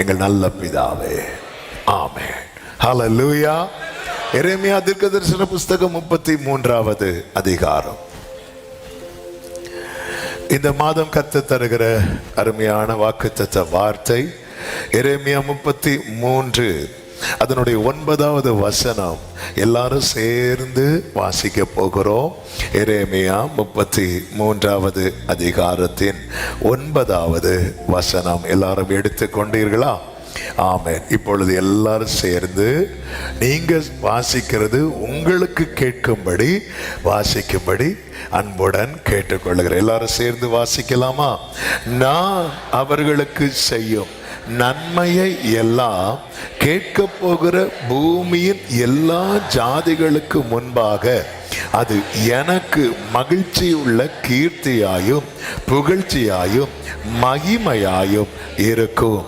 எங்கள் நல்ல பிதாவே, ஆமென். ஹல்லேலூயா. எரேமியா தீர்க்கதரிசன புஸ்தகம் 33வது அதிகாரம். இந்த மாதம் கர்த்தர் தருகிற அருமையான வாக்குத்தத்த வார்த்தை எரேமியா 33 அதனுடைய 9வது வசனம். எல்லாரும் சேர்ந்து வாசிக்க போகிறோம். எரேமியா 33வது அதிகாரத்தின் 9வது வசனம். எல்லாரும் எடுத்துக் கொண்டீர்களா? ஆமென். இப்பொழுது எல்லாரும் சேர்ந்து நீங்க வாசிக்கிறது உங்களுக்கு கேட்கும்படி வாசிக்கும்படி அன்புடன் கேட்டுக்கொள்கிறேன். எல்லாரும் சேர்ந்து வாசிக்கலாமா? நான் அவர்களுக்கு செய்யும் நன்மையை எல்லாம் கேட்க போகிற பூமியின் எல்லா ஜாதிகளுக்கு முன்பாக அது எனக்கு மகிழ்ச்சியுள்ள கீர்த்தியாயும் புகழ்ச்சியாயும் மகிமையாயும் இருக்கும்.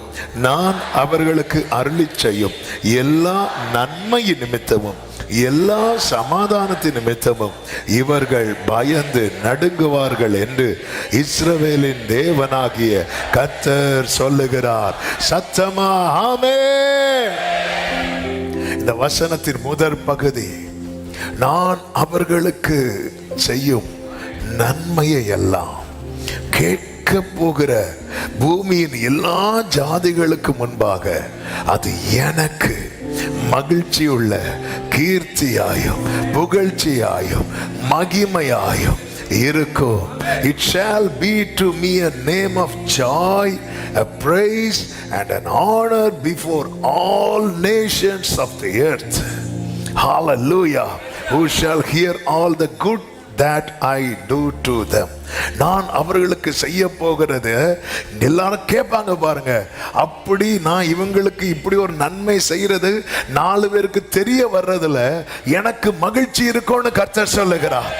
நான் அவர்களுக்கு அருளி செய்யும் எல்லா நன்மையின் நிமித்தமும் எல்லா சமாதானத்தின் நிமித்தமும் இவர்கள் பயந்து நடுங்குவார்கள் என்று இஸ்ரவேலின் தேவனாகிய கர்த்தர் சொல்லுகிறார். சத்தமா ஆமென். இந்த வசனத்தின் முதற் பகுதி, நான் அவர்களுக்கு செய்யும் நன்மையை எல்லாம் கேட்க போகிற பூமியின் எல்லா ஜாதிகளுக்கு முன்பாக அது எனக்கு மகிழ்ச்சியுள்ள கீர்த்தியாயும் புகழ்ச்சியாயும் மகிமையாயும் இருக்கும். It shall be to me a name of joy, a praise and an honor before all nations of the earth. Hallelujah. Who shall hear all the good that I do to them. நான் அவர்களுக்கு செய்ய போகிறது எல்லாரும் கேட்பாங்க பாருங்க. அப்படி நான் இவங்களுக்கு இப்படி ஒரு நன்மை செய்யறது 4 பேருக்கு தெரிய வர்றதுல எனக்கு மகிழ்ச்சி இருக்கும்னு கர்த்தர் சொல்லுகிறார்.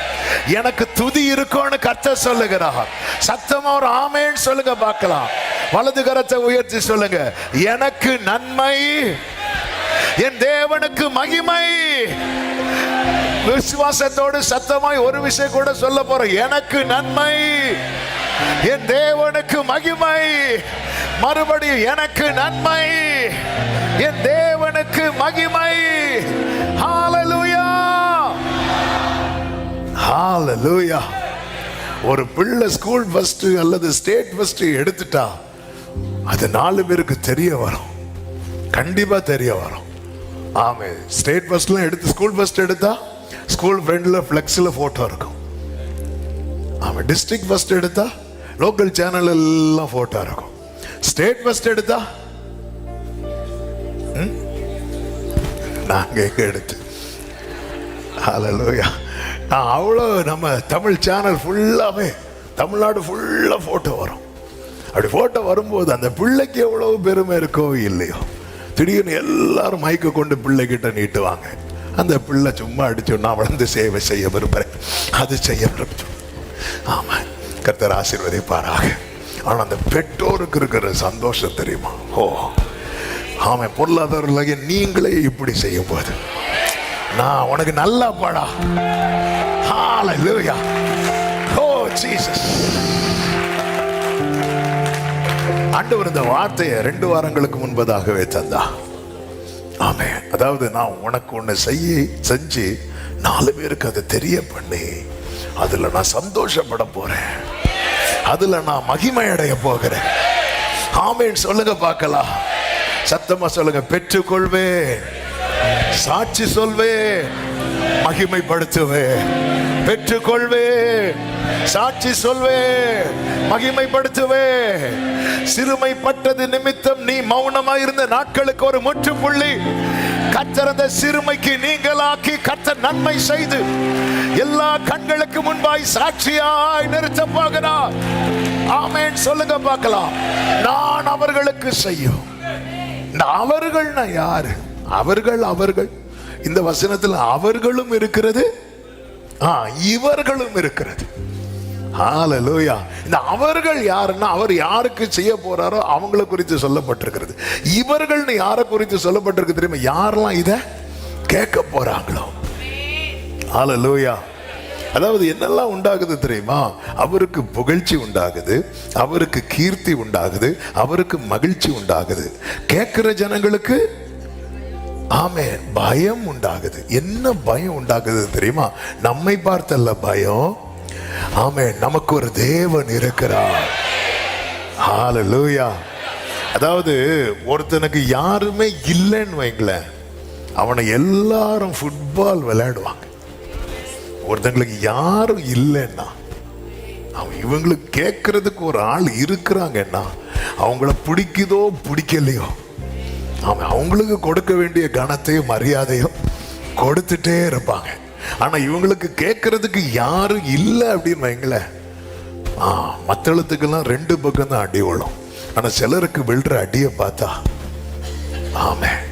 எனக்கு துதி இருக்கும்னு கர்த்தர் சொல்லுகிறார். சத்தமா ஒரு ஆமென் சொல்லுங்க பார்க்கலாம். வலது கரத்தை உயர்த்தி சொல்லுங்க. எனக்கு நன்மை, என் தேவனுக்கு மகிமை. விசுவாசத்தோடு சத்தமாய் ஒரு விஷயம் கூட சொல்ல போறேன். எனக்கு நன்மை, என் தேவனுக்கு மகிமை. மறுபடியும் எனக்கு நன்மை, என் தேவனுக்கு மகிமை. ஹல்லேலூயா, ஹல்லேலூயா. ஒரு பிள்ளை ஸ்கூல் ஃபர்ஸ்ட் அல்லது ஸ்டேட் ஃபர்ஸ்ட் எடுத்துட்டா அது 4 பேருக்கு தெரிய வரும். கண்டிப்பா தெரிய வரும். ஆமே. ஸ்டேட் ஃபர்ஸ்ட்லாம் எடுத்து ஸ்கூல் ஃபர்ஸ்ட் எடுத்தா ஸ்கூல் ஃப்ரெண்ட்ல ஃப்ளெக்ஸ்ல போட்டோ இருக்கும். ஆமா. டிஸ்ட்ரிக்ட் ஃபர்ஸ்ட் எடுத்தா லோக்கல் சேனல் எல்லாம் போட்டோ இருக்கும். ஸ்டேட் ஃபர்ஸ்ட் எடுத்தா நாங்க எங்க எடுத்து ஹல்லேலூயா. அவ்வளோ நம்ம தமிழ் சேனல் ஃபுல்லாவே தமிழ்நாடு ஃபுல்லா போட்டோ வரும். அப்படி போட்டோ வரும்போது அந்த பிள்ளைக்கு எவ்வளவு பெருமை இருக்கோ இல்லையோ, திடீர்னு எல்லாரும் மைக்க கொண்டு பிள்ளைகிட்ட நீட்டுவாங்க. அந்த பிள்ளை சும்மா அடிச்சு நான் வளர்ந்து சேவை செய்ய விரும்புறேன், அது செய்ய விரும்புறேன். ஆமா. கர்த்தர் ஆசீர்வதிப்பாராக. ஆனா அந்த பெற்றோருக்கு இருக்கிற சந்தோஷம் தெரியுமா? ஓ ஆமா. பொருளாதார நீங்களே இப்படி செய்யும் போது நான் உனக்கு நல்லா பாடா. ஹல்லேலூயா. ஓ ஜீசஸ். ஆண்டவர் இந்த வார்த்தையை 2 வாரங்களுக்கு முன்பதாகவே தந்தா. ஆமென். அதாவது நான் உனக்கு ஒண்ணு செஞ்சு 4 பேருக்கு அதை தெரிய பண்ணி அதுல நான் சந்தோஷப்பட போறேன், அதுல நான் மகிமை அடைய போகிறேன். ஆமென் சொல்லுங்க பார்க்கலாம். சத்தமா சொல்லுங்க. பெற்றுக்கொள்வேன், சாட்சி சொல்வேன், மகிமைப்படுத்துவேன். பெற்றுக்கொள்வேன், சாட்சி சொல்வேன், மகிமைப்படுத்துவேன். சிறுமைப்பட்டது நிமித்தம் நீ மௌனமா இருந்த நாட்களுக்கு ஒரு முற்றுப்புள்ளி கர்த்தர் அந்த சிறுமைக்கு நீங்களாக்கி கர்த்தர் நன்மை செய்து எல்லா கண்களுக்கு முன்பாய் சாட்சியாய் நிறுத்த போகிறார். ஆமென் சொல்லுங்க பார்க்கலாம். நான் அவர்களுக்கு செய்யும். அவர்கள்னா யாரு? அவர்கள் இந்த வசனத்தில் அவர்களும் இருக்கிறது, இவர்களும் இருக்கிறது. ஹல்லேலூயா. இந்த அவர்கள் யாருன்னா அவர் யாருக்கு செய்ய போறாரோ அவங்கள குறித்து சொல்லப்பட்டிருக்கிறது. இவர்கள்னு யாரை குறித்து சொல்லப்பட்டிருக்கு தெரியுமா? யாரெல்லாம் இத கேட்க போறாங்களோ. ஹல்லேலூயா. அதாவது என்னெல்லாம் உண்டாகுது தெரியுமா? அவருக்கு புகழ்ச்சி உண்டாகுது, அவருக்கு கீர்த்தி உண்டாகுது, அவருக்கு மகிழ்ச்சி உண்டாகுது. கேட்கிற ஜனங்களுக்கு ஆமென் பயம் உண்டாகுது. என்ன பயம் உண்டாகுது தெரியுமா? நம்மை பார்த்தல்ல பயம். ஆமென், நமக்கு ஒரு தேவன் இருக்கிறார். ஹல்லேலூயா. அதாவது ஒருத்தனுக்கு யாருமே இல்லைன்னு வைங்களேன், அவனை எல்லாரும் ஃபுட்பால் விளையாடுவாங்க. ஒருத்தங்களுக்கு யாரும் இல்லைன்னா, அவன் இவங்களுக்கு கேட்கறதுக்கு ஒரு ஆள் இருக்கிறாங்கன்னா, அவங்கள பிடிக்குதோ பிடிக்கலையோ, அவன் அவங்களுக்கு கொடுக்க வேண்டிய கனத்தையும் மரியாதையும் கொடுத்துட்டே இருப்பாங்க. ஆனா இவங்களுக்கு கேட்கறதுக்கு யாரும் இல்லை அப்படின்னு வைங்களேன், மத்தளத்துக்கெல்லாம் 2 பக்கம் தான் அடி விழும். ஆனா சிலருக்கு விழுற அடியை பார்த்தா ஆமென்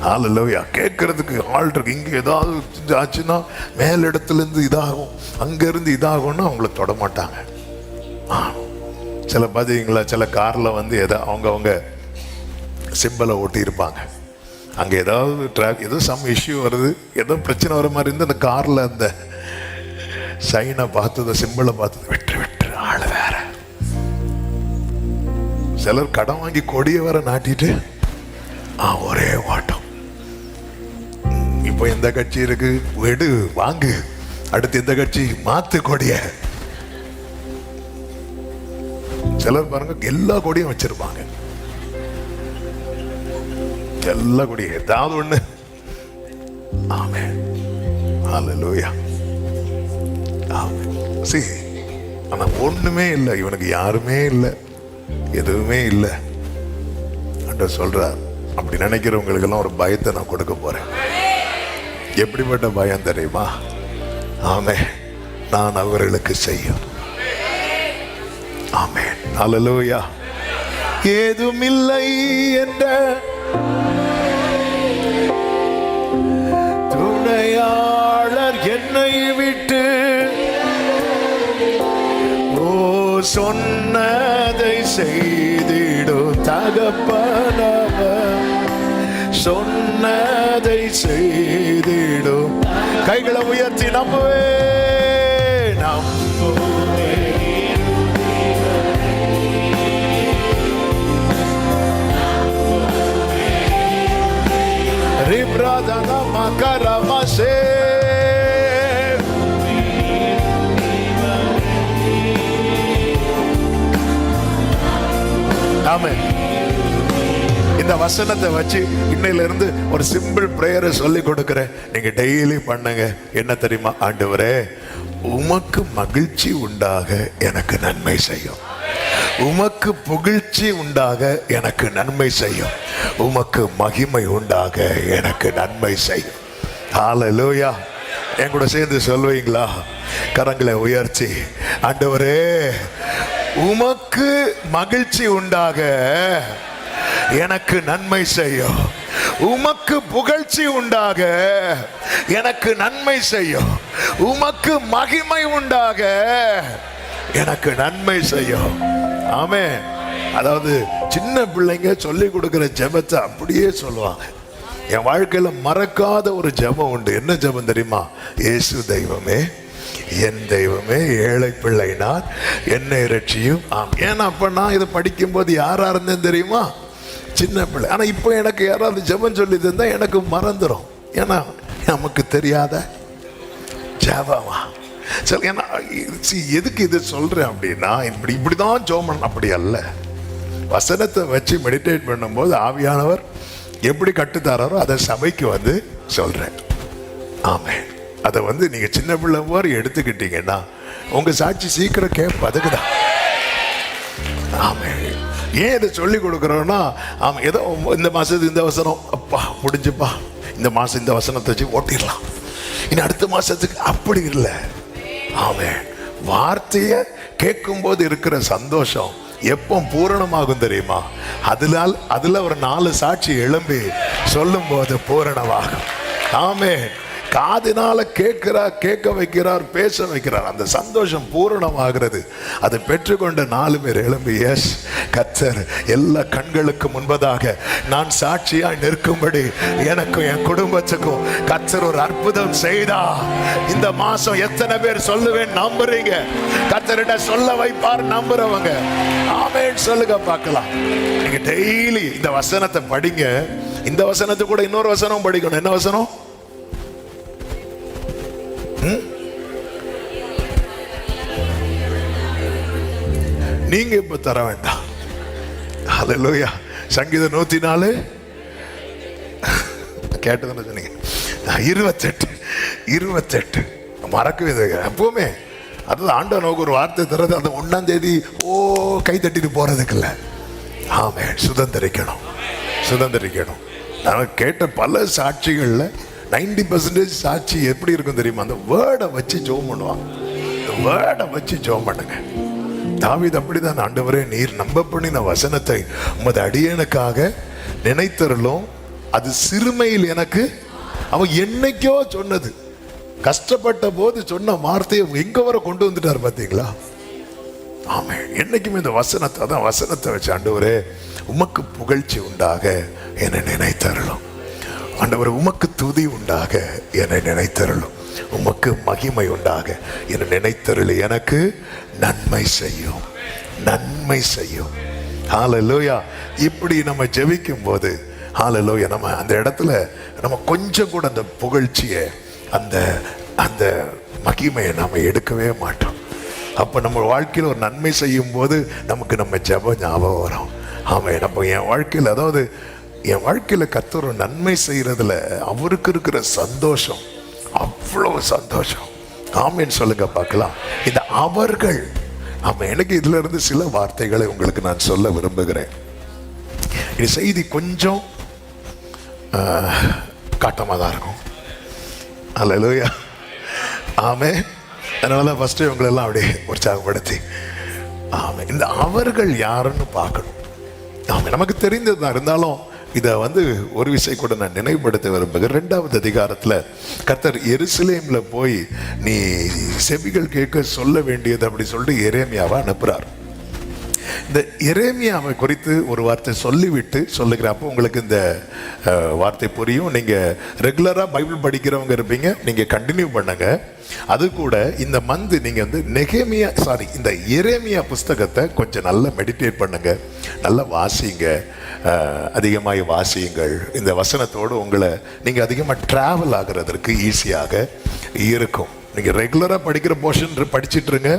ஹல்லேலூயா, கேட்கறதுக்கு ஆள் இருக்கு. இங்க ஏதாவது ஆச்சுன்னா மேல் இடத்துல இருந்து இதாகும், அங்க இருந்து இதாகும்னா அவங்கள தொட மாட்டாங்க. சில பாத்தீங்களா, சில கார்ல வந்து அவங்க சிம்பலை ஓட்டி இருப்பாங்க. அங்க ஏதாவது ஏதோ சம் இஷ்யூ வருது, ஏதோ பிரச்சனை வர மாதிரி இருந்து அந்த கார்ல அந்த சைனை பார்த்தது, சிம்பலை பார்த்தது, வெற்று வெற்று ஆள் வேற. சிலர் கடன் வாங்கி கொடிய வர நாட்டிட்டு ஒரே ஓட்டம். இப்போ எந்த கட்சி இருக்கு, வெடு வாங்கு, அடுத்து எந்த கட்சி மாத்து கொடிய. சிலர் பாருங்க எல்லா கொடியும் வச்சிருப்பாங்க, எல்லா கொடியும் ஏதாவது ஒண்ணு. ஆமென் ஹல்லேலூயா. ஆமென். See, ஆனா ஒண்ணுமே இல்லை, இவனுக்கு யாருமே இல்லை, எதுவுமே இல்லை. ஆண்டவர் சொல்றார், அப்படி நினைக்கிறவங்களுக்கு எல்லாம் ஒரு பயத்தை நான் கொடுக்க போறேன். எப்படிப்பட்ட பயம் தெரியுமா? ஆமென், நான் அவர்களுக்கு செய்யும். ஆமென் ஹல்லேலூயா. ஏதுமில்லை என்ற துணையாளர் என்னை விட்டு சொன்னதை செய்திடும் தகப்பனவர், சொன்னதை செய்திடும். கைகளை உயர்த்தி நம்புவே நம்புவே. ரிப்ராதனா மகரமசே. ஆமென். இந்த வசனத்தை வச்சு இன்னையில இருந்து ஒரு சிம்பிள் பிரேயரை சொல்லி கொடுக்கிறேன். நீங்க டெய்லி பண்ணுங்க. என்ன தெரியுமா? ஆண்டவரே, உமக்கு மகிழ்ச்சி உண்டாக எனக்கு நன்மை செய்யும், உமக்கு புகழ்ச்சி உண்டாக எனக்கு நன்மை செய்யும், உமக்கு மகிமை உண்டாக எனக்கு நன்மை செய்யும். ஹல்லேலூயா. என் கூட சேர்ந்து சொல்வீங்களா? கரங்களை உயர்த்தி, ஆண்டவரே உமக்கு மகிழ்ச்சி உண்டாக எனக்கு நன்மை செய்யும், உமக்கு புகழ்ச்சி உண்டாக எனக்கு நன்மை செய்யும், உமக்கு மகிமை உண்டாக எனக்கு நன்மை செய்யும். ஆமென். அதாவது சின்ன பிள்ளைங்க சொல்லி கொடுக்கிற ஜெபத்தை அப்படியே சொல்லுவாங்க. என் வாழ்க்கையில மறக்காத ஒரு ஜெபம் உண்டு. என்ன ஜெபம் தெரியுமா? இயேசு தெய்வமே, என் தெய்வமே, ஏழை பிள்ளை நான், என்னை இரட்சியும். ஏன்னா அப்ப நான் இதை படிக்கும்போது யாரா இருந்தேன் தெரியுமா? சின்ன பிள்ளை. ஆனா இப்போ எனக்கு யாராவது ஜெபம் சொல்லி தந்தா எனக்கு மறந்துடும். ஏன்னா நமக்கு தெரியாத ஜெபமா. சரி, ஏன்னா எதுக்கு இது சொல்றேன் அப்படின்னா, இப்படிதான் ஜெபம் அப்படி அல்ல. வசனத்தை வச்சு மெடிடேட் பண்ணும்போது ஆவியானவர் எப்படி கட்டுத்தாரோ அதை சபைக்கு வந்து சொல்றேன். ஆமென். அதை வந்து நீங்க சின்ன பிள்ளை மாதிரி எடுத்துக்கிட்டீங்கன்னா உங்க சாட்சி சீக்கிரம் கேட்ப. அதுக்குதான். ஆமென். ஏன் இதை சொல்லி கொடுக்குறோன்னா, ஏதோ இந்த மாசத்துக்கு இந்த வசனம் அப்பா முடிஞ்சுப்பா, இந்த மாசம் இந்த வசனத்தை வச்சு ஓட்டிடலாம், இனி அடுத்த மாசத்துக்கு அப்படி இல்லை. ஆமென். வார்த்தையை கேட்கும்போது இருக்கிற சந்தோஷம் எப்போ பூரணமாகும் தெரியுமா? அதுல ஒரு 4 சாட்சி எழும்பி சொல்லும் போது பூரணமாகும். ஆமென். காதினால கேட்க வைக்கிறார், பேச வைக்கிறார். அந்த சந்தோஷம் பூரணமாகிறது. அதை பெற்றுக்கொண்ட 4 பேர் எழும்பி, எஸ் கர்த்தர் எல்லா கண்களுக்கு முன்பதாக நான் சாட்சியாய் நிற்கும்படி எனக்கும் என் குடும்பத்துக்கும் கர்த்தர் ஒரு அற்புதம் செய்தா. இந்த மாசம் எத்தனை பேர் சொல்லுவேன் நம்புறீங்க? கர்த்தர்கிட்ட சொல்ல வைப்பார் நம்புறவங்க ஆமென் சொல்லுங்க பார்க்கலாம். நீங்க டெய்லி இந்த வசனத்தை படிங்க. இந்த வசனத்தை கூட இன்னொரு வசனம் படிக்கணும். என்ன வசனம்? நீங்க இப்ப தர வேண்டாம். ஹல்லேலூயா. சங்கீதம் 104 கேட்டதுன்னு சொன்னீங்க. 28 மறக்கவே எப்பவுமே. அது ஆண்டவர் நோக்கு ஒரு வார்த்தை தர்றது அந்த 1ஆம் தேதி கை தட்டிட்டு போறதுக்குல்ல. ஆமென். சுதந்திரிக்கணும். நான் கேட்ட பல சாட்சிகள்ல 90% சாட்சி எப்படி இருக்கும் தெரியுமா? அந்த வேர்டை வச்சு ஜெபம் பண்ணுவாங்க. வேர்டை வச்சு ஜெபம் பண்ணுங்க. தாவீது அப்படிதான், ஆண்டவரே நீர் நம்ப பண்ணின வசனத்தை உமது அடியேனுக்காக நினைத்தருளும். அது சிறுமையில் எனக்கு அவன் என்னைக்கோ சொன்னது, கஷ்டப்பட்ட போது சொன்ன வார்த்தையை எங்க வர கொண்டு வந்துட்டார் பாத்தீங்களா? ஆமே. என்னைக்குமே இந்த வசனத்தை, அதான் வசனத்தை வச்சு ஆண்டவரே உமக்கு புகழ்ச்சி உண்டாக என்னை நினைத்தருளும். ஆண்டவரே உமக்கு துதி உண்டாக என்னை நினைத்தருளும். உமக்கு மகிமை உண்டாக என்னை நினைத்தருள். எனக்கு நன்மை செய்யும். ஹல்லேலூயா. இப்படி நம்ம ஜெபிக்கும் போது ஹல்லேலூயா, நம்ம அந்த இடத்துல நம்ம கொஞ்சம் கூட அந்த புகழ்ச்சியை, அந்த அந்த மகிமையை நம்ம எடுக்கவே மாட்டோம். அப்போ நம்ம வாழ்க்கையில் ஒரு நன்மை செய்யும் போது நமக்கு நம்ம ஜெபம் ஞாபகம் வரும். ஆமாம். நம்ம என் வாழ்க்கையில், அதாவது என் வாழ்க்கையில் கர்த்தர் ஒரு நன்மை செய்கிறதுல அவருக்கு இருக்கிற சந்தோஷம் அவ்வளோ சந்தோஷம். ஆமென் சொல்லுங்க பார்க்கலாம். இந்த அவர்கள், ஆமாம். எனக்கு இதுல இருந்து சில வார்த்தைகளை உங்களுக்கு நான் சொல்ல விரும்புகிறேன். இந்த செய்தி கொஞ்சம் காட்டமாக தான் இருக்கும். அல்லேலூயா. ஆமென். அதனால ஃபர்ஸ்ட் இவங்களெல்லாம் அப்படியே உற்சாகப்படுத்தி ஆமாம் இந்த அவர்கள் யாருன்னு பார்க்கணும். ஆமாம். நமக்கு தெரிந்தது தான், இருந்தாலும் இதை ஒரு விஷயம் கூட நான் நினைவுபடுத்த விரும்புகிறேன். 2வது அதிகாரத்தில் கர்த்தர் எருசலேம்ல போய் நீ செவிகள் கேட்க சொல்ல வேண்டியது அப்படி சொல்லிட்டு எரேமியாவை அனுப்புறார். இந்த எரேமியாவை குறித்து ஒரு வார்த்தை சொல்லிவிட்டு சொல்லுகிறேன். அப்போ உங்களுக்கு இந்த வார்த்தை புரியும். நீங்கள் ரெகுலராக பைபிள் படிக்கிறவங்க இருப்பீங்க, நீங்கள் கண்டினியூ பண்ணுங்க. அது கூட இந்த மந்த் நீங்கள் இந்த எரேமியா புஸ்தகத்தை கொஞ்சம் நல்லா மெடிடேட் பண்ணுங்க, நல்லா வாசிங்க, அதிகமாக வாசியுங்கள். இந்த வசனத்தோடு உங்களை நீங்கள் அதிகமாக ட்ராவல் ஆகிறதுக்கு ஈஸியாக இருக்கும். நீங்கள் ரெகுலராக படிக்கிற போர்ஷன் படிச்சுட்ருங்க.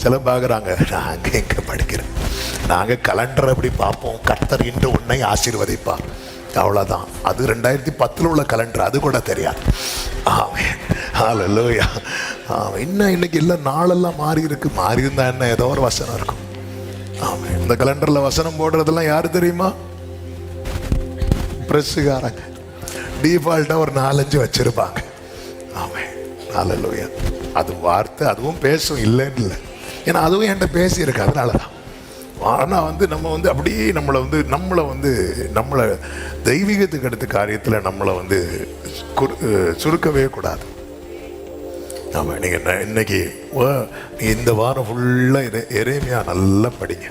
சில பார்க்குறாங்க, நாங்கள் எங்கே படிக்கிறோம், நாங்கள் கலண்டரை எப்படி பார்ப்போம், கர்த்தர் இன்று உன்னை ஆசீர்வதிப்பார், அவ்வளோதான். அது 2010 உள்ள கலண்டர், அது கூட தெரியாது. ஆமென். ஹல்லேலூயா. இன்னைக்கு இல்லை, நாளெல்லாம் மாறி இருக்கு. மாறி இருந்தால் என்ன, ஏதோ ஒரு வசனம் இருக்கும். ஆமென். இந்த கலண்டரில் வசனம் போடுறதெல்லாம் யாரு தெரியுமா? பிரஸ்ஸுக்காரங்க. டிஃபால்ட்டாக ஒரு 4-5 வச்சிருப்பாங்க. ஆமென். ஹல்லேலூயா. அது வார்த்தை, அதுவும் பேசும், இல்லைன்னு இல்லை. ஏன்னா அதுவும் என்கிட்ட பேசியிருக்கு, அதனால தான். ஆனால் நம்ம அப்படியே நம்மளை தெய்வீகத்துக்கு அடுத்த காரியத்தில் நம்மளை சுருக்கவே கூடாது. ஆமாம். நீங்கள் இன்னைக்கு இந்த வாரம் ஃபுல்லாக எரேமியா நல்லா படிங்க.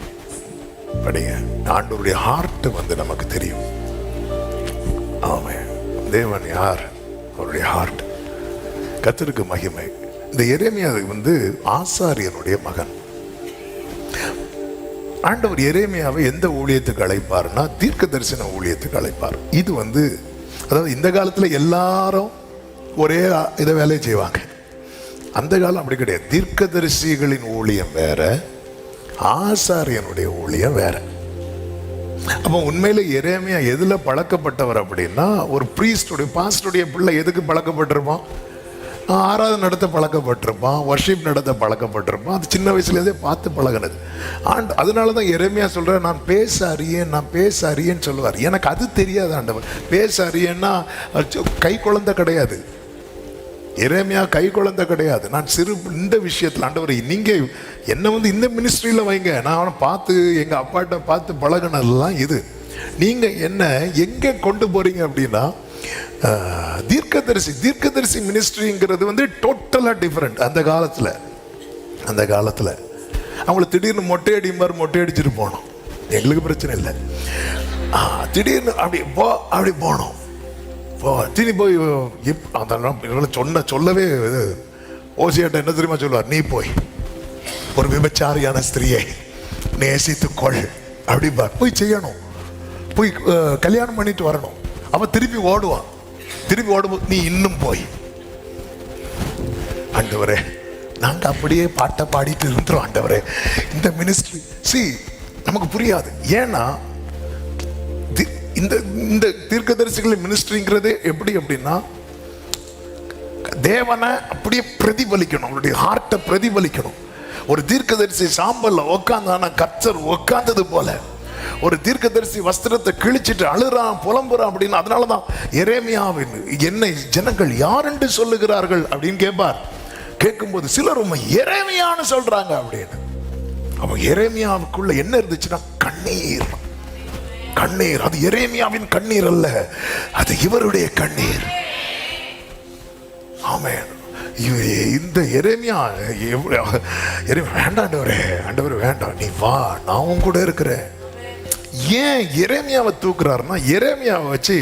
ஆண்டவருடைய ஹார்ட் நமக்கு தெரியும். ஆமாம். தேவன் யார், அவருடைய ஹார்ட். கர்த்தருக்கு மகிமை. இந்த எரேமியா ஆசாரியனுடைய மகன். ஆண்டவர் எரேமியாவை எந்த ஊழியத்துக்கு அழைப்பார்னா தீர்க்க தரிசன ஊழியத்துக்கு அழைப்பார். இது அதாவது இந்த காலத்தில் எல்லாரும் ஒரே இதை வேலையை செய்வாங்க. அந்த காலம் அப்படி கிடையாது. தீர்க்கதரிசிகளின் ஊழியம் வேற, ஆசாரியனுடைய ஊழியம் வேற. அப்போ உண்மையில எரேமியா எதுல பழக்கப்பட்டவர் அப்படின்னா, ஒரு பாஸ்டருடைய பிள்ளை எதுக்கு பழக்கப்பட்டிருப்பான்? ஆராதனை நடத்த பழக்கப்பட்டிருப்பான், வர்ஷிப் நடத்த பழக்கப்பட்டிருப்பான். அது சின்ன வயசுலேருந்தே பார்த்து பழகினது. அதனால தான் எரேமியா சொல்கிறேன், நான் பேச அறியேன்னு சொல்லுவார். எனக்கு அது தெரியாது ஆண்டவர். பேச அறியேன்னா கை குழந்தை கிடையாது. எரேமியா கை குழந்தை கிடையாது. நான் இந்த விஷயத்தில் ஆண்டவர் நீங்கள் என்னை இந்த மினிஸ்ட்ரியில் வைங்க, நான் அவனை பார்த்து எங்கள் அப்பாட்ட பார்த்து பழகினதுலாம் இது. நீங்கள் என்ன எங்கே கொண்டு போகிறீங்க அப்படின்னா, தீர்க்கதரிசி மினிஸ்ட்ரிங்கிறது வந்து டோட்டலா டிஃபரெண்ட். அந்த காலத்துல அவங்கள திடீர்னு மொட்டை அடிச்சிட்டு போனோம். எங்களுக்கு பிரச்சனை இல்லை. திடீர்னு அப்படி போனோம். திடீர்னு போய் அதெல்லாம் சொல்லவே ஓசியாட்ட என்ன தெரியுமா சொல்லுவார்? நீ போய் ஒரு விபச்சாரியான ஸ்திரியை நேசித்து கொள் அப்படின்பா. போய் செய்யணும், போய் கல்யாணம் பண்ணிட்டு வரணும். அவன் திருப்பி ஓடும்போது நீ இன்னும் போய். ஆண்டவரே, நாங்க அப்படியே பாட்டை பாடிட்டு இருந்தோம். ஆண்டவரே, இந்த மினிஸ்ட்ரி நமக்கு புரியாது. ஏன்னா இந்த தீர்க்கதரிசிகள் மினிஸ்ட்ரிங்கிறது எப்படி அப்படின்னா, தேவனை அப்படியே பிரதிபலிக்கணும், அவருடைய ஹார்ட்டை பிரதிபலிக்கணும். ஒரு தீர்க்கதரிசி சாம்பல்ல உட்காந்தானா கர்த்தர் உட்கார்ந்தது போல, ஒரு தீர்க்கதரிசி வஸ்திரத்தை கிழிச்சிட்டு அழுறான் புலம்புறான் அப்படின்னு. அதனாலதான் எரேமியாவின் என்னை ஜனங்கள் யார் என்று சொல்லுகிறார்கள் அப்படின்னு கேட்பார். கேட்கும்போது சிலர் எரேமியான்னு சொல்றாங்க அப்படின்னு. அவன் எரேமியாவுக்குள்ள என்ன இருந்துச்சுன்னா கண்ணீர். அது எரேமியாவின் கண்ணீர் அல்ல, அது இவருடைய கண்ணீர். ஆமென். இந்த எரேமியா வேண்டாம் ஆண்டவரே வேண்டாம், நீ வா, நான் உன் கூட இருக்கிறேன். ஏன் எரேமியாவை தூக்குறாருன்னா, எரேமியாவை வச்சு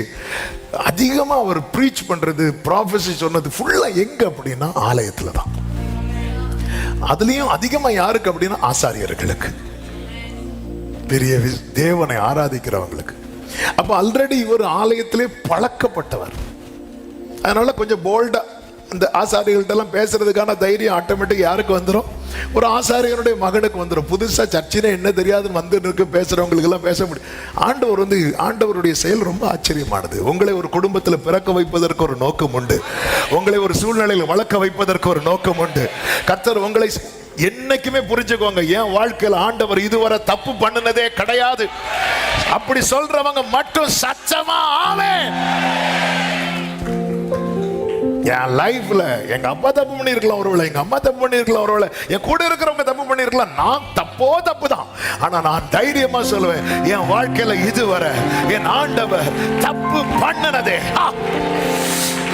அதிகமா அவர் ப்ரீச் பண்றது, ப்ராஃபஸி சொன்னது ஃபுல்லா எங்க அப்படின்னா ஆலயத்துல தான். அதுலயும் அதிகமா யாருக்கு அப்படின்னா ஆசாரியர்களுக்கு, பெரிய தேவனை ஆராதிக்கிறவங்களுக்கு. அப்ப ஆல்ரெடி இவர் ஆலயத்திலே பழக்கப்பட்டவர். அதனால கொஞ்சம் போல்டா இந்த ஆசாரியர்கள்ட்ட எல்லாம் பேசுறதுக்கான தைரியம் ஆட்டோமேட்டிக் யாருக்கு வந்துடும்? ஒரு ஆசாரியனுடைய மகனுக்கு வந்துடும். புதுசா சர்ச்சினா என்ன தெரியாதுன்னு வந்து பேசுறவங்களுக்கு எல்லாம் பேச முடியும். ஆண்டவருடைய செயல் ரொம்ப ஆச்சரியமானது. உங்களை ஒரு குடும்பத்தில் பிறக்க வைப்பதற்கு ஒரு நோக்கம் உண்டு. உங்களை ஒரு சூழ்நிலையில் வளர்க்க வைப்பதற்கு ஒரு நோக்கம் உண்டு. கர்த்தர் உங்களை என்னைக்குமே புரிஞ்சுக்கோங்க, என் வாழ்க்கையில் ஆண்டவர் இதுவரை தப்பு பண்ணினதே கிடையாது. அப்படி சொல்றவங்க மட்டும் சச்சமா ஆமென். என் லைஃப்ல எங்க அப்பா தப்பு பண்ணிருக்கலாம், ஒருவேளை எங்க அம்மா தப்பு பண்ணிருக்கலாம், ஒருவேளை என் கூட இருக்கிறவங்க தப்பு பண்ணிருக்கலாம். நான் தப்பு தான். ஆனா நான் தைரியமா சொல்லுவேன், என் வாழ்க்கையில இதுவரை என் ஆண்டவர் தப்பு பண்ணினதே.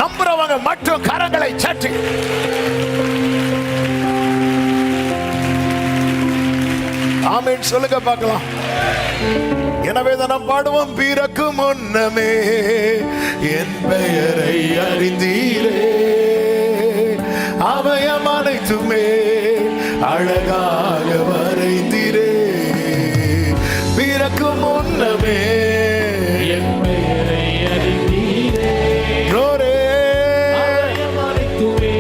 நம்புறவங்க மட்டும் கரங்களை சற்றி ஆமென் சொல்லுங்க பார்க்கலாம். எனவே தான் பாடுவோம், பிறக்கு முன்னமே என் பெயரை அறிந்தீரே, அவயம் அனைத்துமே அழகாக வரைந்தீரே. பிறக்கு முன்னமே என் பெயரை அறிந்தீரே, அவயம் அனைத்துமே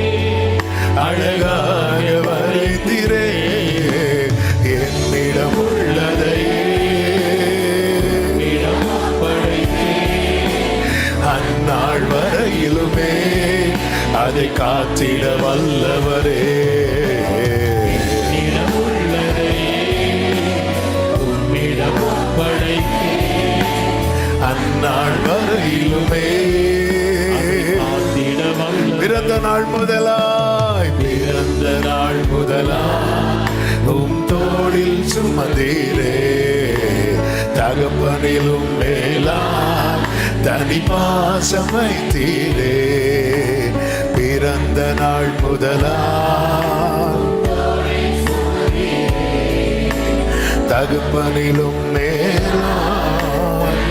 அழகாக வரைந்தீரே. என்னிடம் உள்ளதை அந்நாள் வரையிலுமே அதை காத்திட வல்லவரே. அந்நாள் வரையிலுமே பிறந்த நாள் முதலாய் உம் தோளில் சுமந்தீரே, தகப்பனிலும் மேலாய் தனி பாசம் வைத்தீரே. பிறந்த நாள் முதலாய் தகப்பனிலும் மேலாய்.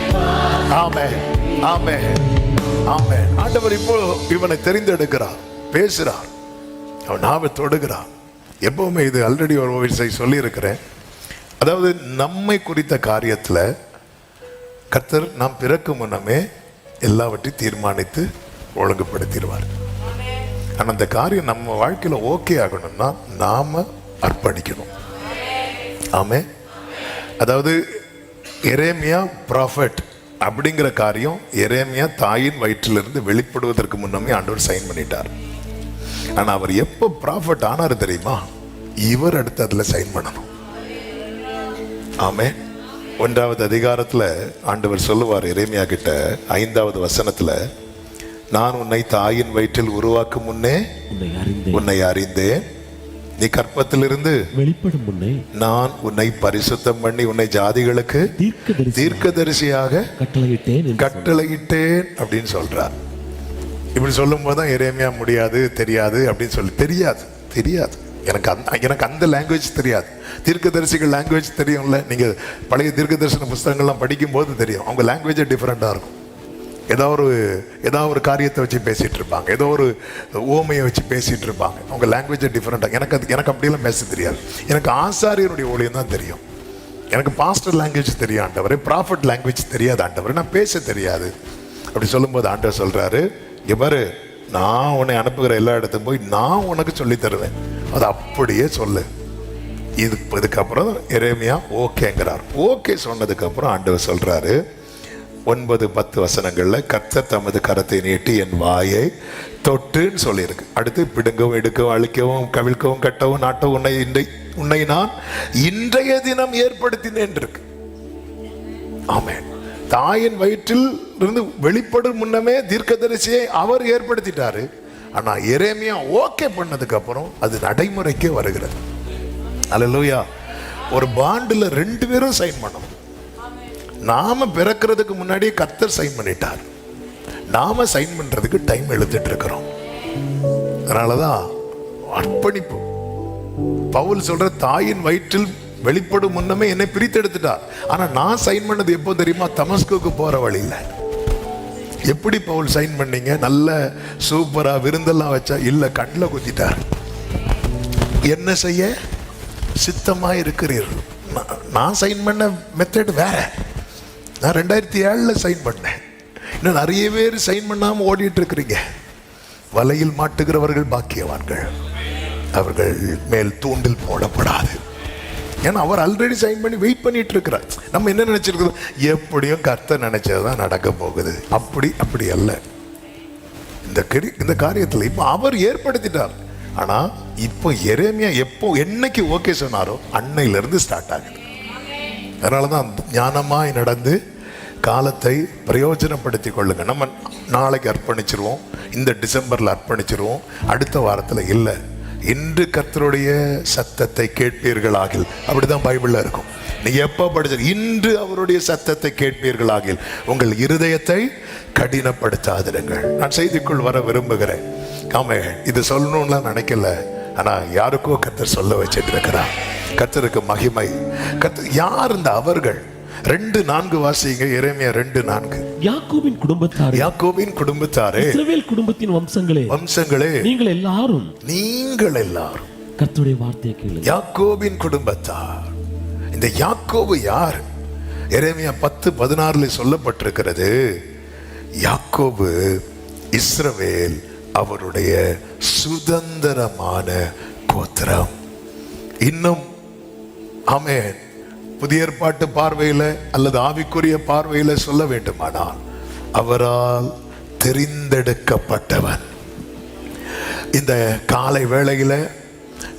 ஆமென், ஆமென், ஆமென். ஆண்டவர் இப்போ இவனை தெரிந்தெடுக்கிறார், பேசுறார், அவன் நாவை தொடுகிறார். எப்பவுமே இது ஆல்ரெடி ஒரு விஷயம் சொல்லி இருக்கிறேன். அதாவது நம்மை குறித்த காரியத்துல கர்த்தர் நாம் பிறக்கும் முன்னமே எல்லாவற்றையும் தீர்மானித்து ஒழுங்குபடுத்திடுவார். ஆனா அந்த காரியம் நம்ம வாழ்க்கையில ஓகே ஆகணும்னா நாம அர்ப்பணிக்கணும். ஆமே. அதாவது எரேமியா ப்ராஃபட் அப்படிங்கிற காரியம் எரேமியா தாயின் வயிற்றிலிருந்து வெளிப்படுவதற்கு முன்னமே ஆண்டவர் சைன் பண்ணிட்டார். ஆனா அவர் எப்போ ப்ராஃபட் ஆனாரு தெரியுமா? இவர் அடுத்து அதுல சைன் பண்ணணும். ஆமே. 1வது அதிகாரத்துல ஆண்டவர் சொல்லுவார் எரேமியா கிட்ட 5வது வசனத்துல, நான் உன்னை தாயின் வயிற்றில் உருவாக்கும் முன்னே உன்னை அறிந்தேன், நீ கற்பத்திலிருந்து வெளிப்படும் முன்னே நான் உன்னை பரிசுத்தம் பண்ணி உன்னை ஜாதிகளுக்கு தீர்க்கதரிசியாக கட்டளையிட்டேன் அப்படின்னு சொல்றார். இப்படி சொல்லும் போதுதான் எரேமியா முடியாது, தெரியாது அப்படின்னு சொல்லி, தெரியாது எனக்கு அந்த லாங்குவேஜ் தெரியாது. தீர்க்கதரிசிகள் லாங்குவேஜ் தெரியும்ல, நீங்க பழைய தீர்க்க தரிசன புஸ்தகங்கள்லாம் படிக்கும் போது தெரியும். அவங்க லாங்குவேஜ் டிஃப்ரெண்டா இருக்கும். ஏதாவது ஒரு காரியத்தை வச்சு பேசிட்டு இருப்பாங்க, ஏதோ ஒரு ஓமையை வச்சு பேசிட்டு இருப்பாங்க. அவங்க லாங்குவேஜ் டிஃப்ரெண்டாக. எனக்கு அப்படியெல்லாம் பேச தெரியாது. எனக்கு ஆசாரியனுடைய ஊழியம் தான் தெரியும். எனக்கு பாஸ்டர் லாங்குவேஜ் தெரியும் ஆண்டவரே, ப்ராஃபட் லாங்குவேஜ் தெரியாது ஆண்டவரே, நான் பேச தெரியாது. அப்படி சொல்லும்போது ஆண்டவர் சொல்றாரு, இவரு நான் உன்னை அனுப்புகிற எல்லா இடத்துக்கும் போய் நான் உனக்கு சொல்லி தருவேன், அது அப்படியே சொல்லு. இதுக்கப்புறம் எரேமியா ஓகேங்கிறார். ஓகே சொன்னதுக்கு அப்புறம் ஆண்டவர் சொல்றாரு 9-10 வசனங்கள்ல, கர்த்தர் தமது கரத்தை நீட்டி என் வாயை தொட்டுன்னு சொல்லியிருக்கு. அடுத்து பிடுங்கவும் எடுக்கவும் அழிக்கவும் கவிழ்க்கவும் கட்டவும் நாட்டவும் உன்னை நான் இன்றைய தினம் ஏற்படுத்தினேன் இருக்கு. ஆமென். தாயின் வயிற்றில் இருந்து வெளிப்படும் முன்னமே தீர்க்கதரிசியை அவர் ஏற்படுத்திட்டாரு. ஆனா எரேமியா ஓகே பண்ணதுக்கு அப்புறம் அது நடைமுறைக்கே வருகிறது. அல்லேலூயா. ஒரு பாண்டுல 2 பேரும் சைன் பண்ணணும். நாம பிறக்கிறதுக்கு முன்னாடியே கர்த்தர் சைன் பண்ணிட்டார். நாம சைன் பண்றதுக்கு டைம் எடுத்துட்டு இருக்கிறோம். அதனாலதான் அர்ப்பணிப்பு. பவுல் சொல்ற, தாயின் வயிற்றில் வெளிப்படும் முன்னமே என்னை பிரித்து எடுத்துட்டார். ஆனா நான் சைன் பண்ணது எப்போ தெரியுமா? தமஸ்குக்கு போற வழியில. எப்படி பவுல் சைன் பண்ணீங்க? நல்ல சூப்பரா விருந்தெல்லாம் வச்சா? இல்ல, கண்ணில் குத்திட்டார். என்ன செய்ய சித்தமா இருக்கிறீர்கள்? நான் சைன் பண்ண மெத்தட் வேற. நான் 2007 சைன் பண்ணேன். இன்னும் நிறைய பேர் சைன் பண்ணாம ஓடிட்டு இருக்கிறீங்க. வலையில் மாட்டுகிறவர்கள் பாக்கியவான்கள், அவர்கள் மேல் தூண்டில் போடப்படாது. ஏன்னா அவர் ஆல்ரெடி சைன் பண்ணி வெயிட் பண்ணிட்டு இருக்கிறார். நம்ம என்ன நினைச்சிருக்கிறோம்? எப்படியும் கர்த்தர் நினைச்சதுதான் நடக்க போகுது. அப்படி அல்ல. இந்த காரியத்தில் இப்ப அவர் ஏற்படுத்திட்டார். ஆனா இப்போ எரேமியா எப்போ என்னைக்கு ஓகே சொன்னாரோ அன்னையில இருந்து ஸ்டார்ட் ஆகுது. அதனாலதான் ஞானமாய் நடந்து காலத்தை பிரயோஜனப்படுத்தி கொள்ளுங்க. நம்ம நாளைக்கு அர்ப்பணிச்சிருவோம், இந்த டிசம்பர்ல அர்ப்பணிச்சிருவோம், அடுத்த வாரத்துல இல்லை. இன்று கர்த்தருடைய சத்தத்தை கேட்பீர்களாகில், அப்படிதான் பைபிள்ல இருக்கும். நீங்க எப்ப படிச்ச, இன்று அவருடைய சத்தத்தை கேட்பீர்களாகில் உங்கள் இருதயத்தை கடினப்படுத்தாதிருங்கள். நான் செய்திக்குள் வர விரும்புகிறேன். ஆமே, இது சொல்லணும்லாம் நினைக்கல. ஆனா யாருக்கோ கர்த்தர் சொல்ல வச்சிட்டு இருக்கிறார். கர்த்தருக்கு மகிமை. கர்த்தர் யார் இந்த அவர்கள்? 2:4 வாசிங்க. எரேமியா 2:4. யாக்கோபின் குடும்பத்தாரே, இஸ்ரவேல் குடும்பத்தின் வம்சங்களே, நீங்கள் எல்லாரும் கர்த்தருடைய வார்த்தையை கேளுங்கள். யாக்கோபின் குடும்பத்தார். இந்த யாக்கோபு யார்? எரேமியா 10:16 சொல்லப்பட்டிருக்கிறது, யாக்கோபு இஸ்ரவேல் அவருடைய சுதந்திரமான கோத்திரம். இன்னும் ஆமென், புதிய ஏற்பாட்டு பார்வையில அல்லது ஆவிக்குரிய பார்வையில சொல்ல வேண்டுமானால், அவரால் தெரிந்தெடுக்கப்பட்டவன். இந்த காலை வேளையில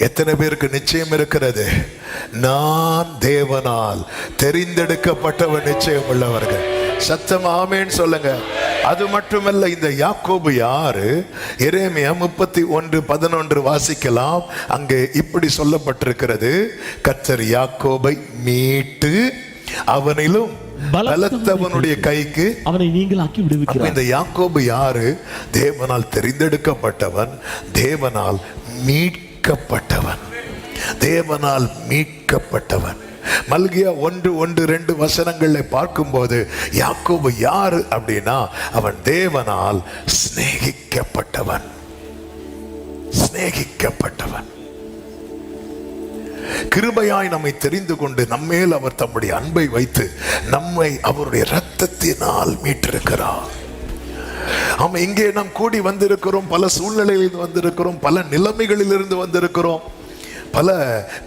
எத்தனை பேருக்கு நிச்சயம் இருக்கிறது? நான் தேவனால் தெரிந்தெடுக்கப்பட்டவன் நிச்சயம் உள்ளவர்கள். சத்தம் ஆமேன்னு சொல்லுங்க. அது மட்டுமல்ல, இந்த யாக்கோபு யாரு? எரேமியா 31:11 வாசிக்கலாம். அங்கே இப்படி சொல்லப்பட்டிருக்கிறது, கர்த்தர் யாக்கோபை மீட்டு அவனிலும் பலத்தவனுடைய கைக்கு அவனை நீங்களாக்கி விடுவிக்கிறார். இந்த யாக்கோபு யாரு? தேவனால் தெரிந்தெடுக்கப்பட்டவன், தேவனால் மீட்கப்பட்டவன், தேவனால் மீட்கப்பட்டவன். மல்கியா 1:1-2 வசனங்களை பார்க்கும்போது யாக்கோபு யாரு அப்படின்னா, அவன் தேவனால் சிநேகிக்கப்பட்டவன். கிருபையாய் நம்மை தெரிந்து கொண்டு நம்மேல் அவர் தம்முடைய அன்பை வைத்து நம்மை அவருடைய இரத்தத்தினால் மீட்டிருக்கிறார். ஆமா, இங்கே நாம் கூடி வந்திருக்கிறோம், பல சூழ்நிலையில் வந்திருக்கிறோம், பல நிலைமைகளில் இருந்து வந்திருக்கிறோம், பல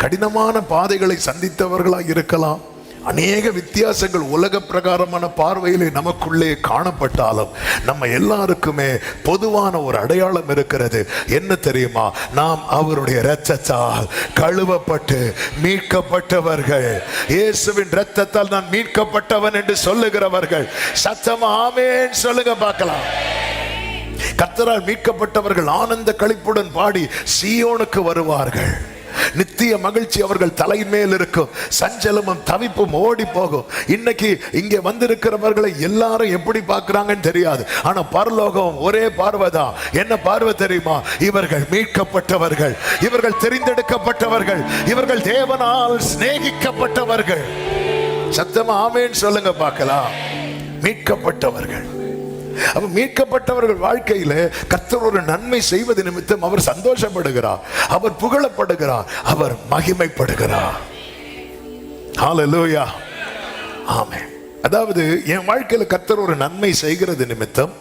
கடினமான பாதைகளை சந்தித்தவர்களாக இருக்கலாம். அநேக வித்தியாசங்கள் உலக பிரகாரமான பார்வையிலே நமக்குள்ளே காணப்பட்டாலும் நம்ம எல்லாருக்குமே பொதுவான ஒரு அடையாளம் இருக்கிறது. என்ன தெரியுமா? நாம் அவருடைய இரத்தத்தால் கழுவப்பட்டு மீட்கப்பட்டவர்கள். இயேசுவின் இரத்தத்தால் நான் மீட்கப்பட்டவன் என்று சொல்லுகிறவர்கள் சத்தமா ஆமென் சொல்லுங்க பார்க்கலாம். கர்த்தரால் மீட்கப்பட்டவர்கள் ஆனந்த களிப்புடன் பாடி சீயோனுக்கு வருவார்கள். நித்திய மகிழ்ச்சி அவர்கள் தலையின் மேல் இருக்கும், சஞ்சலமும் தவிப்பும் ஓடி போகும். இன்னைக்கு இங்கே வந்திருக்கிறவர்களை எல்லாரும் எப்படி பார்க்கிறாங்கன்னு தெரியாது, ஆனா பரலோகம் ஒரே பார்வைதான். என்ன பார்வை தெரியுமா? இவர்கள் மீட்கப்பட்டவர்கள், இவர்கள் தெரிந்தெடுக்கப்பட்டவர்கள், இவர்கள் தேவனால் சிநேகிக்கப்பட்டவர்கள். சத்தமா ஆமென் சொல்லுங்க பார்க்கலாம். மீட்கப்பட்டவர்கள். அப்ப மீட்கப்பட்டவர்கள் வாழ்க்கையில கர்த்தர் ஒரு நன்மை செய்வது நிமித்தம் அவர் சந்தோஷப்படுகிறார், அவர் புகழப்படுகிறார், அவர் மகிமைப்படுகிறார். ஹல்லேலூயா, ஆமென். அதாவது என் வாழ்க்கையில கர்த்தர் ஒரு நன்மை செய்கிறது நிமித்தம்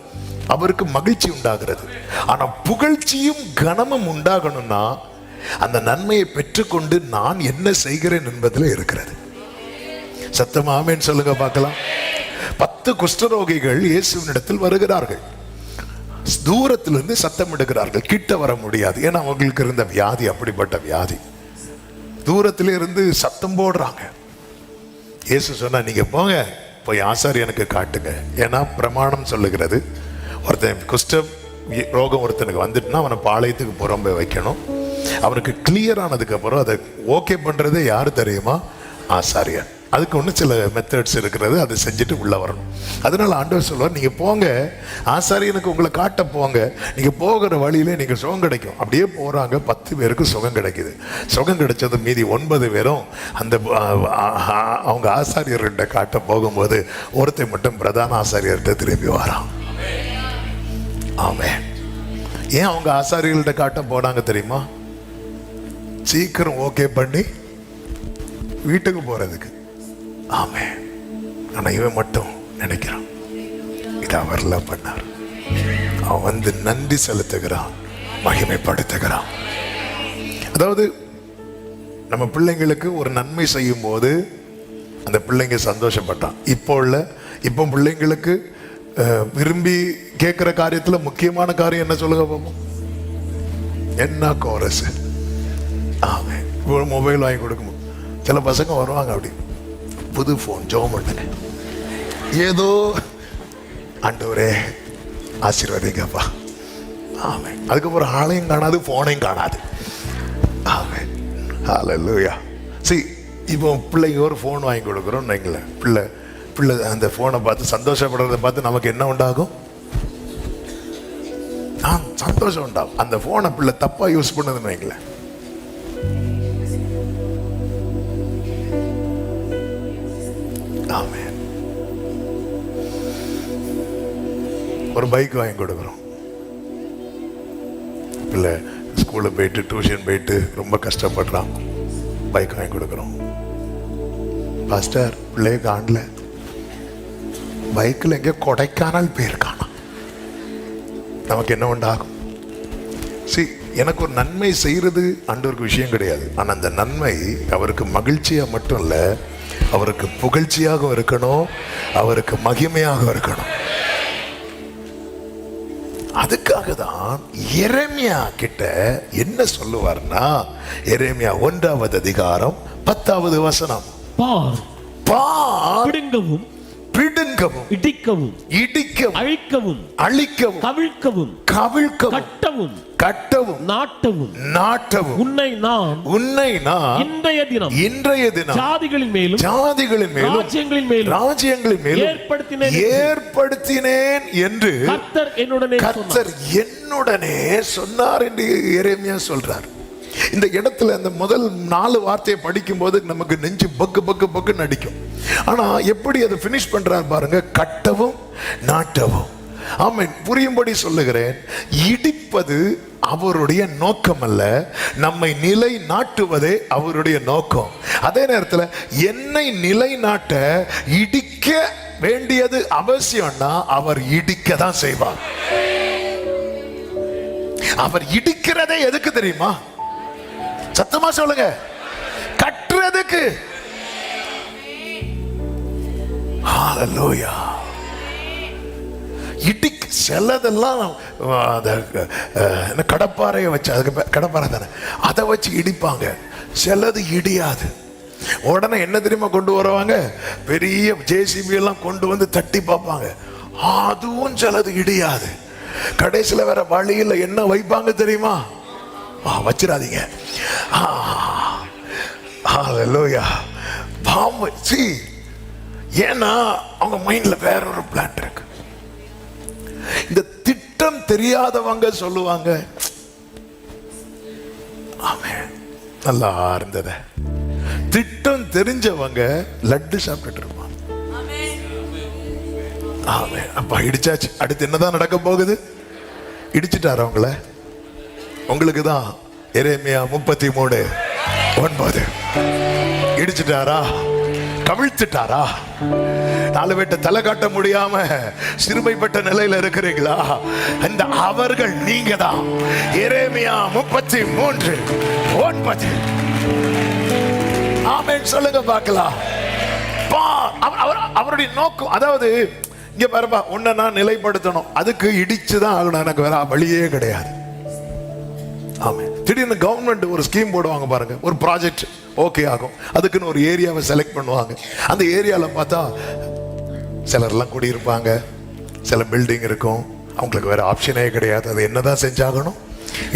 அவருக்கு மகிழ்ச்சி உண்டாகிறது. ஆனா புகழ்ச்சியும் கனமும் உண்டாகணும்னா அந்த நன்மையை பெற்றுக்கொண்டு நான் என்ன செய்கிறேன் என்பதில் இருக்கிறது. சத்தமா ஆமென் சொல்லுங்க பார்க்கலாம். 10 குஷ்டரோகிகள் இயேசுவினிடத்தில் வருகிறார்கள். தூரத்திலிருந்து சத்தம் இடுகிறார்கள், கிட்ட வர முடியாது. ஏன்னா அவங்களுக்கு இருந்த வியாதி அப்படிப்பட்ட வியாதி. தூரத்திலே இருந்து சத்தம் போடுறாங்க. இயேசு சொன்னா, நீங்க போங்க, போய் ஆசாரியனுக்கு காட்டுங்க. ஏன்னா பிரமாணம் சொல்லுகிறது, ஒருத்தன் குஷ்ட ரோகம் ஒருத்தனுக்கு வந்துட்டுனா அவனை பாளையத்துக்கு புறம்பே வைக்கணும். அவனுக்கு கிளியர் ஆனதுக்கு அப்புறம் அதை ஓகே பண்றதே யாரு தெரியுமா? ஆசாரியன். அதுக்கு ஒன்று சில மெத்தட்ஸ் இருக்கிறது, அதை செஞ்சுட்டு உள்ள வரணும். அதனால ஆண்டவர் சொல்லுவார், நீங்க போங்க, ஆசாரியனுக்கு உங்களை காட்ட போங்க, நீங்க போகிற வழியிலே நீங்க சுகம் கிடைக்கும். அப்படியே போறாங்க. 10 பேருக்கு சுகம் கிடைக்குது. சுகம் கிடைச்சது மீதி 9 பேரும் அந்த அவங்க ஆசாரியர்கிட்ட காட்ட போகும்போது ஒருத்தர் மட்டும் பிரதான ஆசாரியர்கிட்ட திரும்பி வரான். ஆமென். ஏன் அவங்க ஆசாரியர்கள்ட்ட காட்ட போனாங்க தெரியுமா? சீக்கிரம் ஓகே பண்ணி வீட்டுக்கு போறதுக்கு. ஆமென். ஆனா இவன் மட்டும் நினைக்கிறான், இதை அவர்லாம் பண்ணார். அவன் வந்து நன்றி செலுத்துகிறான், மகிமைப்படுத்துகிறான். அதாவது நம்ம பிள்ளைங்களுக்கு ஒரு நன்மை செய்யும் போது அந்த பிள்ளைங்க சந்தோஷப்பட்டான். இப்போ பிள்ளைங்களுக்கு விரும்பி கேட்கிற காரியத்துல முக்கியமான காரியம் என்ன சொல்லுங்க பாப்போம்? என்ன கோரஸ்? ஆமென். ஒரு மொபைல் வாங்கி கொடுக்கும். சில பசங்க வருவாங்க, அப்படி புது போன் ஜெபம் பண்ணுங்க, ஏதோ ஆண்டவரே ஆசீர்வதிங்கப்பா. ஆமென். அதுக்கப்புறம் ஆளையும் காணாது, போனையும் காணாது. ஆமென். ஹல்லேலூயா. சரி, இப்போ பிள்ளைங்க ஒரு ஃபோன் வாங்கி கொடுக்குறோம் வைங்களேன். பிள்ளை அந்த ஃபோனை பார்த்து சந்தோஷப்படுறதை பார்த்து நமக்கு என்ன உண்டாகும்? சந்தோஷம் உண்டாகும். அந்த ஃபோனை பிள்ளை தப்பா யூஸ் பண்ணதுன்னு வைங்களேன், ஆமென். ஒரு பைக் வாங்கி கொடுக்குறோம். பிள்ளை ஸ்கூலுக்கு போயிட்டு டியூஷன் போயிட்டு ரொம்ப கஷ்டப்படுறான், பைக் வாங்கி கொடுக்குறோம். பாஸ்டர், பிள்ளைய காணல, பைக்கில் எங்கே கொடைக்கானல் போயிருக்கானா? நமக்கு என்ன உண்டாகும்? எனக்கு ஒரு நன்மை செய்யறது ஆண்டவருக்கு விஷயம் கிடையாது. ஆனால் அந்த நன்மை அவருக்கு மகிழ்ச்சியா மட்டும் இல்லை, அவருக்கு புகழ்ச்சியாக இருக்கணும், அவருக்கு மகிமையாக இருக்கணும். அதுக்காக தான் எரேமியா கிட்ட என்ன சொல்லுவார்னா, எரேமியா 1வது அதிகாரம் 10வது வசனம், பிடுங்கவும் பிடுங்கவும் இடிக்கவும் இடிக்கவும் அழிக்கவும் அழிக்கவும் கவிழ்க்கவும் கவிழ்க்கவும் கட்டவும் கட்டவும் நாட்டவும் நாட்டவும் உன்னை நான் இன்றைய தினம் ஜாதிகளின் மேலும் ராஜ்யங்களின் மேலும் ஏற்படுத்தினேன் என்று கர்த்தர் என்னுடனே சொன்னார் என்று எரேமியா சொல்றார். இந்த இடத்துல அந்த முதல் 4 வார்த்தையை படிக்கும் போது நமக்கு நெஞ்சு பக்கு பக்கு பக்கு நடிக்கும். ஆனா எப்படி அதை பினிஷ் பண்றார் பாருங்க, கட்டவும் நாட்டவும். ஆமென். புரியும்படி சொல்லுகிறேன், இடிப்பது அவருடைய நோக்கம் அல்ல, நம்மை நிலை நாட்டுவதே அவருடைய நோக்கம். அதே நேரத்தில் என்னை நிலை நாட்ட இடிக்க வேண்டியது அவசியம்னா அவர் இடிக்க தான் செய்வார். அவர் இடிக்கிறதே எதுக்கு தெரியுமா? சத்தமா சொல்லுங்க, கட்டுறதுக்கு. ஹல்லேலூயா. இடிக்கு சிலதெல்லாம் கடப்பாறையை வச்சு, அதுக்கு கடப்பாறை தானே, அதை வச்சு இடிப்பாங்க. சிலது இடியாது. உடனே என்ன தெரியுமா கொண்டு வருவாங்க? பெரிய ஜேசிபி எல்லாம் கொண்டு வந்து தட்டி பார்ப்பாங்க. அதுவும் சிலது இடியாது. கடைசியில் வேற வழியில் என்ன வைப்பாங்க தெரியுமா? வச்சிடாதீங்க. ஹalleluya. பாம்பு ஏன்னா அவங்க மைண்ட்ல வேற ஒரு பிளான் இருக்கு. இந்த திட்டம் தெரியாதவங்க சொல்லுவாங்க, ஆமென் நல்லா இருந்தது. திட்டம் தெரிஞ்சவங்க லட்டு சாப்பிட்டுட்டு இருப்பாங்க. ஆமென். அப்பா இடிச்சாச்சு, அடுத்து என்னதான் நடக்க போகுது? இடிச்சிட்டாரு அவங்கள. உங்களுக்கு தான் எரேமியா 33:9 இடிச்சிட்டாரா, கவிழ்த்துட்டாரா? 4 பேட்ட தலை காட்ட முடியாம சிறுமைப்பட்ட நிலையில இருக்கிறீங்களா? அந்த அவர்கள் நீங்க தான். எரேமியா 33:9. ஆமென் சொல்லுங்க பார்க்கலாம். அவருடைய நோக்கம், அதாவது இங்க பாருப்பா, உன்னை நான் நிலைப்படுத்தணும், அதுக்கு இடிச்சுதான் ஆகணும், எனக்கு வேற வழியே கிடையாது. ஆமென். திடீர்னு கவர்மெண்ட் ஒரு ஸ்கீம் போடுவாங்க பாருங்க, ஒரு ப்ராஜெக்ட் ஓகே ஆகும், அதுக்குன்னு ஒரு ஏரியாவை செலக்ட் பண்ணுவாங்க. அந்த ஏரியாவில் பார்த்தா சிலர்லாம் குடியிருப்பாங்க, சில பில்டிங் இருக்கும், அவங்களுக்கு வேற ஆப்ஷனே கிடையாது. அது என்னதான் செஞ்சாகணும்?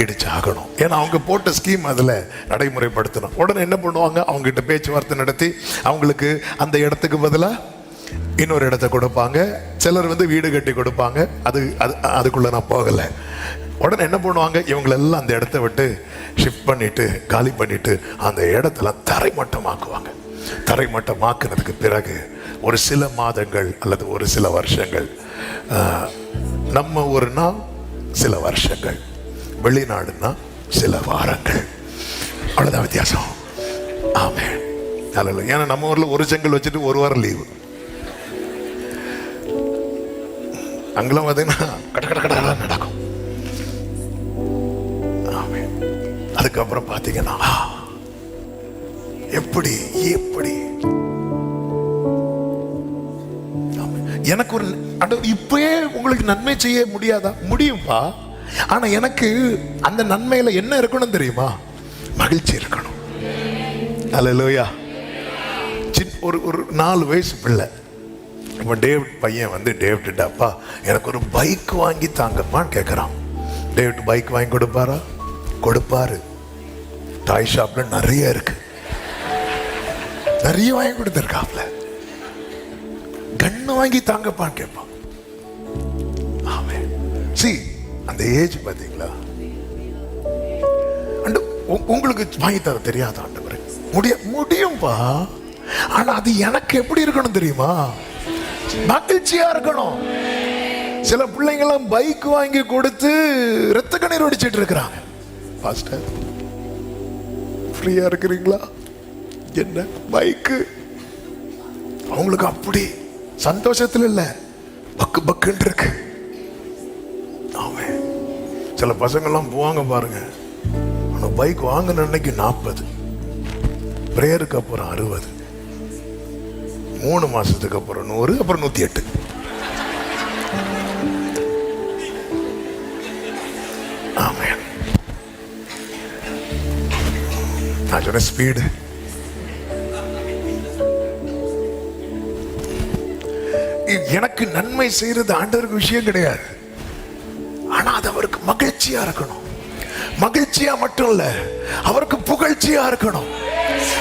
இடிச்சாகணும். ஏன்னா அவங்க போட்ட ஸ்கீம் அதில் நடைமுறைப்படுத்தணும். உடனே என்ன பண்ணுவாங்க? அவங்ககிட்ட பேச்சுவார்த்தை நடத்தி அவங்களுக்கு அந்த இடத்துக்கு பதிலாக இன்னொரு இடத்த கொடுப்பாங்க. சிலர் வீடு கட்டி கொடுப்பாங்க. அதுக்குள்ள நான் போகலை. உடனே என்ன பண்ணுவாங்க? இவங்களெல்லாம் அந்த இடத்த விட்டு ஷிஃப்ட் பண்ணிட்டு, காலி பண்ணிட்டு அந்த இடத்துல தரைமட்டமாக்குவாங்க. தரைமட்டமாக்குனதுக்கு பிறகு ஒரு சில மாதங்கள் அல்லது ஒரு சில வருஷங்கள், நம்ம ஊருனா சில வருஷங்கள், வெளிநாடுனா சில வாரங்கள், அவ்வளோதான் வித்தியாசம். ஆமென். நல்ல. ஏன்னா நம்ம ஊரில் ஒரு செங்கல் வச்சுட்டு ஒரு வாரம் லீவு. அங்கெல்லாம் பார்த்தீங்கன்னா கட கட கடலாம் நடக்கும். ஆமென். அதுக்கப்புறம் பார்த்தீங்கன்னா எப்படி எனக்கு ஒரு இப்பயே உங்களுக்கு நன்மை செய்ய முடியாதா? முடியும்பா. ஆனா எனக்கு அந்த நன்மையில என்ன இருக்கணும் தெரியுமா? மகிழ்ச்சி இருக்கணும். அல்லேலூயா. ஒரு 4 வயசு பிள்ளை, இப்போ டேவிட் பையன் டேவிட், அப்பா எனக்கு ஒரு பைக் வாங்கி தாங்கப்பான்னு கேட்குறான். டேவிட் பைக் வாங்கி கொடுப்பாரா? கொடுப்பாரு. டாய் ஷாப்ல நிறைய இருக்கு, நிறைய வாங்கி கொடுத்துருக்காப்ல. கண்ணு வாங்கி தாங்கப்பான்னு கேட்பான். ஆமென். அந்த ஏஜ் பார்த்தீங்களா? உங்களுக்கு வாங்கி தர தெரியாத ஆண்டவரே, முடியும்பா. ஆனா அது எனக்கு எப்படி இருக்கணும் தெரியுமா? மகிழ்ச்சியா இருக்கணும். சில பிள்ளைங்களாம் பைக் வாங்கி கொடுத்து ரத்த கண்ணீர் வடிச்சிட்டு இருக்கிறாங்க. பாஸ்டர் ஃப்ரீயா இருக்கிறீங்களா? என்ன பைக்கு? அவங்களுக்கு அப்படி சந்தோஷத்துல இல்ல, பக்கு பக்குன்னு இருக்கு. ஆமென். சில பசங்கள்லாம் போவாங்க பாருங்க, ஆனா பைக் வாங்கின அன்னைக்கு 40, பிரேயருக்கு அப்புறம் 60, 3 மாசத்துக்கு அப்புறம் 100, அப்புறம் 108. ஆமென். நான் சொன்ன ஸ்பீடு. எனக்கு நன்மை செய்யறது ஆண்டவருக்கு விஷயம் கிடையாது. ஆனா அது அவருக்கு மகிழ்ச்சியா இருக்கணும். மகிழ்ச்சியா மட்டும் இல்ல, அவருக்கு புகழ்ச்சியா இருக்கணும்.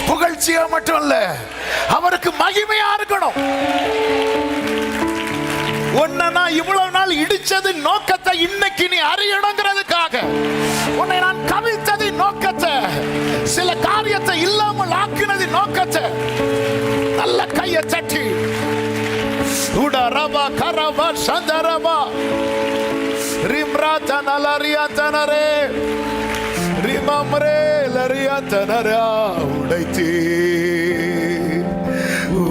புகழ்ச்சியா மட்டும் இல்ல, அவருக்கு மகிமையா இருக்கணும். உன்னை நான் இவ்வளவு நாள் இடிச்சது நோக்கத்தை இன்னைக்கு நீ அறியணுங்கிறதுக்காக. உன்னை நான் கவிழ்த்தது நோக்கத்தை, சில காரியத்தை இல்லாமல் ஆக்கினது நோக்கத்தை. நல்ல கையை தட்டி உடரபா கரபா சந்தரபா ரிம்ராத நலரியாதனரே ரிமம்ரே லரியாதனரா உடைத்தீ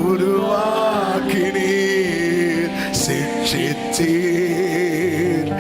உருவாக்கினீர் சிற்றித்தீர்